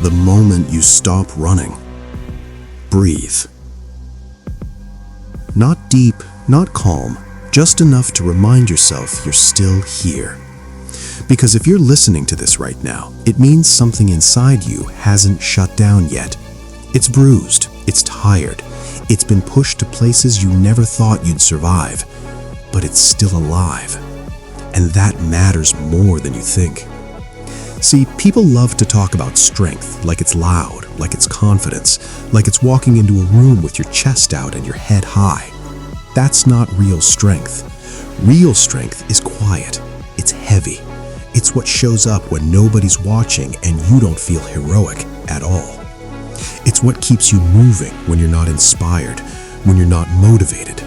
The moment you stop running. Breathe. Not deep, not calm, just enough to remind yourself you're still here. Because if you're listening to this right now, it means something inside you hasn't shut down yet. It's bruised, it's tired, it's been pushed to places you never thought you'd survive, but it's still alive. And that matters more than you think. See, people love to talk about strength like it's loud, like it's confidence, like it's walking into a room with your chest out and your head high. That's not real strength. Real strength is quiet. It's heavy. It's what shows up when nobody's watching and you don't feel heroic at all. It's what keeps you moving when you're not inspired, when you're not motivated,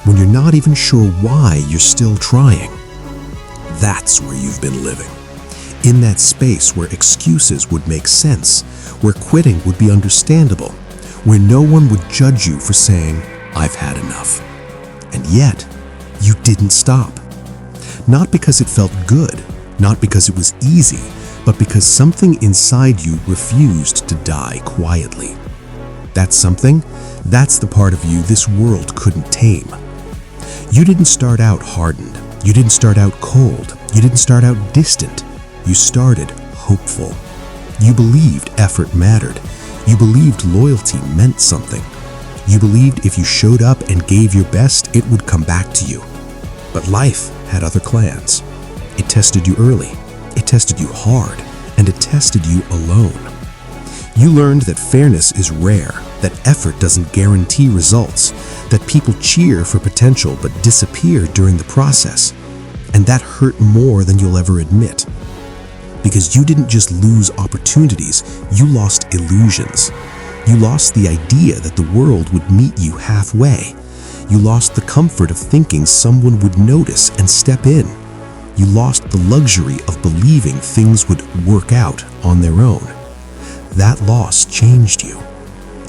when you're not even sure why you're still trying. That's where you've been living. In that space where excuses would make sense, where quitting would be understandable, where no one would judge you for saying, "I've had enough." And yet, you didn't stop. Not because it felt good, not because it was easy, but because something inside you refused to die quietly. That something, that's the part of you this world couldn't tame. You didn't start out hardened. You didn't start out cold. You didn't start out distant. You started hopeful. You believed effort mattered. You believed loyalty meant something. You believed if you showed up and gave your best, it would come back to you. But life had other plans. It tested you early. It tested you hard. And it tested you alone. You learned that fairness is rare, that effort doesn't guarantee results, that people cheer for potential but disappear during the process. And that hurt more than you'll ever admit. Because you didn't just lose opportunities, you lost illusions. You lost the idea that the world would meet you halfway. You lost the comfort of thinking someone would notice and step in. You lost the luxury of believing things would work out on their own. That loss changed you.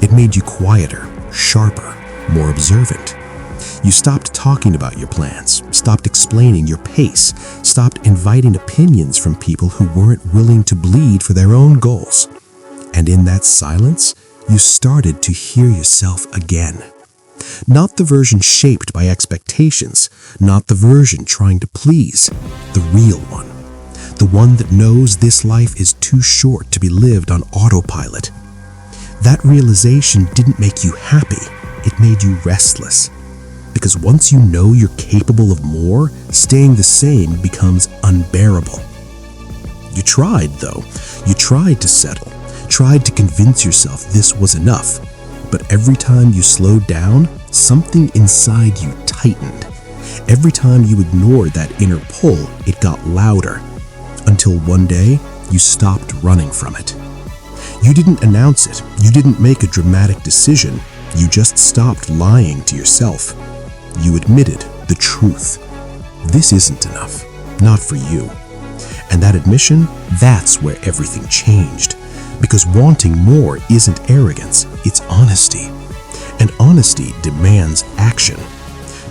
It made you quieter, sharper, more observant. You stopped talking about your plans, stopped explaining your pace, stopped inviting opinions from people who weren't willing to bleed for their own goals. And in that silence, you started to hear yourself again. Not the version shaped by expectations, not the version trying to please, the real one. The one that knows this life is too short to be lived on autopilot. That realization didn't make you happy, it made you restless. Because once you know you're capable of more, staying the same becomes unbearable. You tried, though. You tried to settle, tried to convince yourself this was enough. But every time you slowed down, something inside you tightened. Every time you ignored that inner pull, it got louder. Until one day, you stopped running from it. You didn't announce it. You didn't make a dramatic decision. You just stopped lying to yourself. You admitted the truth. This isn't enough. Not for you. And that admission, that's where everything changed. Because wanting more isn't arrogance, it's honesty. And honesty demands action.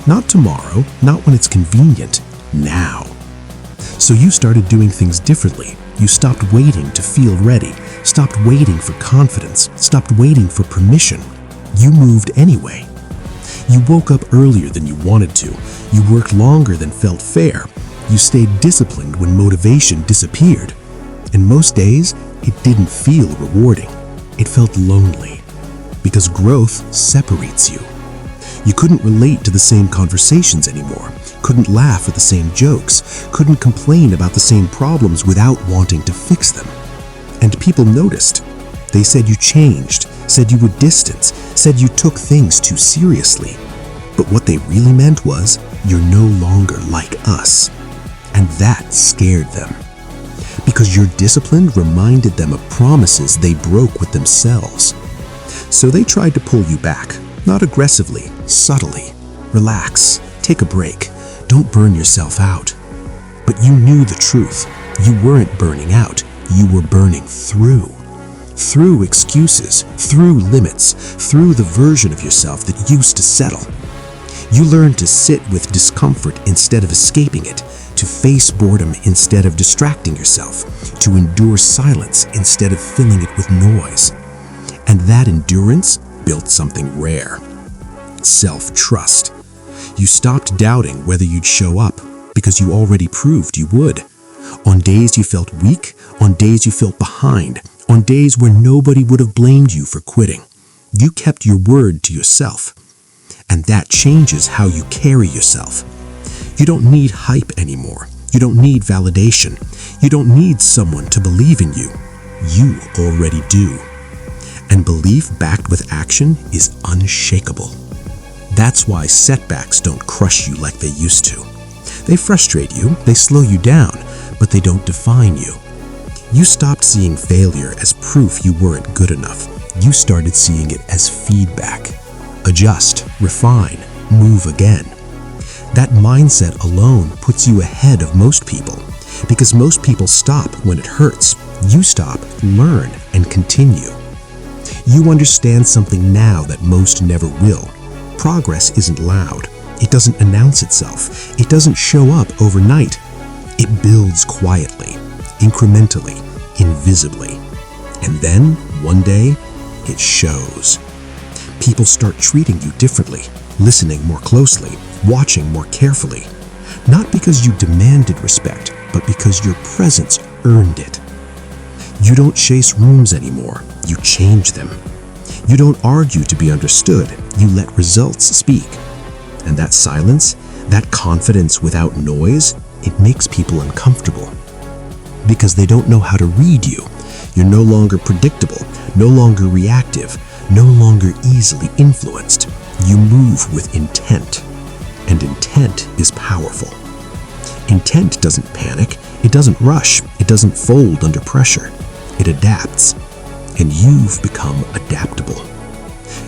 Not tomorrow, not when it's convenient, now. So you started doing things differently. You stopped waiting to feel ready, stopped waiting for confidence, stopped waiting for permission. You moved anyway. You woke up earlier than you wanted to. You worked longer than felt fair. You stayed disciplined when motivation disappeared. And most days, it didn't feel rewarding. It felt lonely. Because growth separates you. You couldn't relate to the same conversations anymore, couldn't laugh at the same jokes, couldn't complain about the same problems without wanting to fix them. And people noticed. They said you changed, said you were distant, said you took things too seriously. But what they really meant was, you're no longer like us. And that scared them. Because your discipline reminded them of promises they broke with themselves. So they tried to pull you back, not aggressively, subtly. Relax, take a break, don't burn yourself out. But you knew the truth. You weren't burning out, you were burning through. Through excuses, through limits, through the version of yourself that used to settle. You learned to sit with discomfort instead of escaping it, to face boredom instead of distracting yourself, to endure silence instead of filling it with noise. And that endurance built something rare: self-trust. You stopped doubting whether you'd show up because you already proved you would. On days you felt weak, on days you felt behind, on days where nobody would have blamed you for quitting, you kept your word to yourself. And that changes how you carry yourself. You don't need hype anymore. You don't need validation. You don't need someone to believe in you. You already do. And belief backed with action is unshakable. That's why setbacks don't crush you like they used to. They frustrate you, they slow you down, but they don't define you. You stopped seeing failure as proof you weren't good enough. You started seeing it as feedback. Adjust, refine, move again. That mindset alone puts you ahead of most people, because most people stop when it hurts. You stop, learn, and continue. You understand something now that most never will. Progress isn't loud. It doesn't announce itself. It doesn't show up overnight. It builds quietly, incrementally, invisibly. And then, one day, it shows. People start treating you differently, listening more closely, watching more carefully. Not because you demanded respect, but because your presence earned it. You don't chase rooms anymore, you change them. You don't argue to be understood, you let results speak. And that silence, that confidence without noise, it makes people uncomfortable. Because they don't know how to read you. You're no longer predictable, no longer reactive, no longer easily influenced. You move with intent. And intent is powerful. Intent doesn't panic, it doesn't rush, it doesn't fold under pressure. It adapts. And you've become adaptable.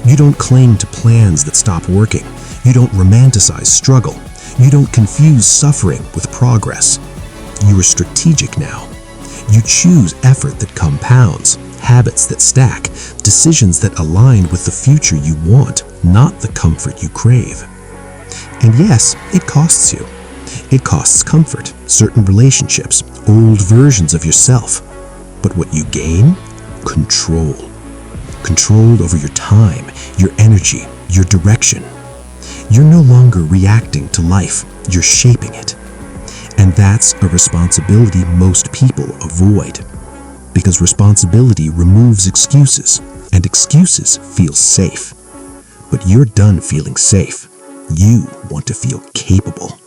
You don't cling to plans that stop working. You don't romanticize struggle. You don't confuse suffering with progress. You are strategic now. You choose effort that compounds, habits that stack, decisions that align with the future you want, not the comfort you crave. And yes, it costs you. It costs comfort, certain relationships, old versions of yourself. But what you gain? Control. Control over your time, your energy, your direction. You're no longer reacting to life, you're shaping it. And that's a responsibility most people avoid. Because responsibility removes excuses, and excuses feel safe. But you're done feeling safe. You want to feel capable.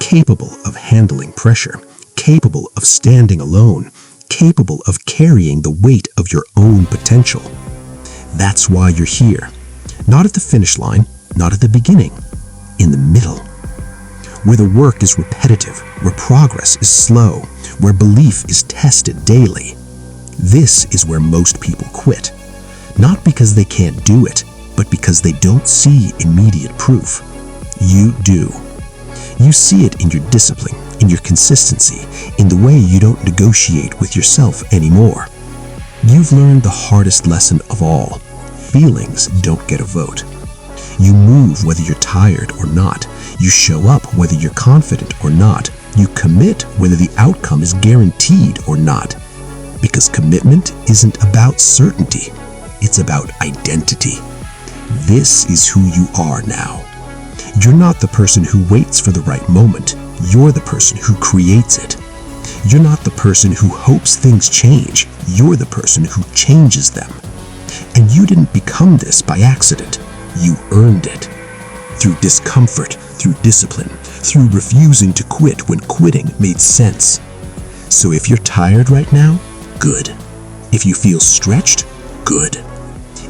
Capable of handling pressure, capable of standing alone, capable of carrying the weight of your own potential. That's why you're here. Not at the finish line, not at the beginning, in the middle. Where the work is repetitive, where progress is slow, where belief is tested daily. This is where most people quit. Not because they can't do it, but because they don't see immediate proof. You do. You see it in your discipline, in your consistency, in the way you don't negotiate with yourself anymore. You've learned the hardest lesson of all. Feelings don't get a vote. You move whether you're tired or not. You show up whether you're confident or not. You commit whether the outcome is guaranteed or not. Because commitment isn't about certainty. It's about identity. This is who you are now. You're not the person who waits for the right moment. You're the person who creates it. You're not the person who hopes things change. You're the person who changes them. And you didn't become this by accident. You earned it. Through discomfort, through discipline, through refusing to quit when quitting made sense. So if you're tired right now, good. If you feel stretched, good.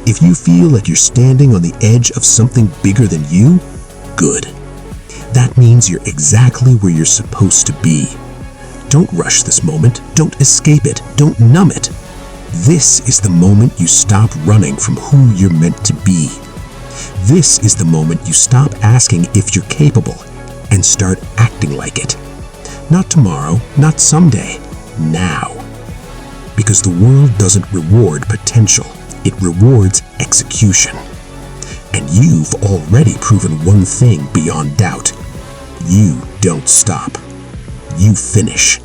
If you feel like you're standing on the edge of something bigger than you, good. That means you're exactly where you're supposed to be. Don't rush this moment. Don't escape it. Don't numb it. This is the moment you stop running from who you're meant to be. This is the moment you stop asking if you're capable and start acting like it. Not tomorrow, not someday, now. Because the world doesn't reward potential, it rewards execution. And you've already proven one thing beyond doubt. You don't stop. you finish.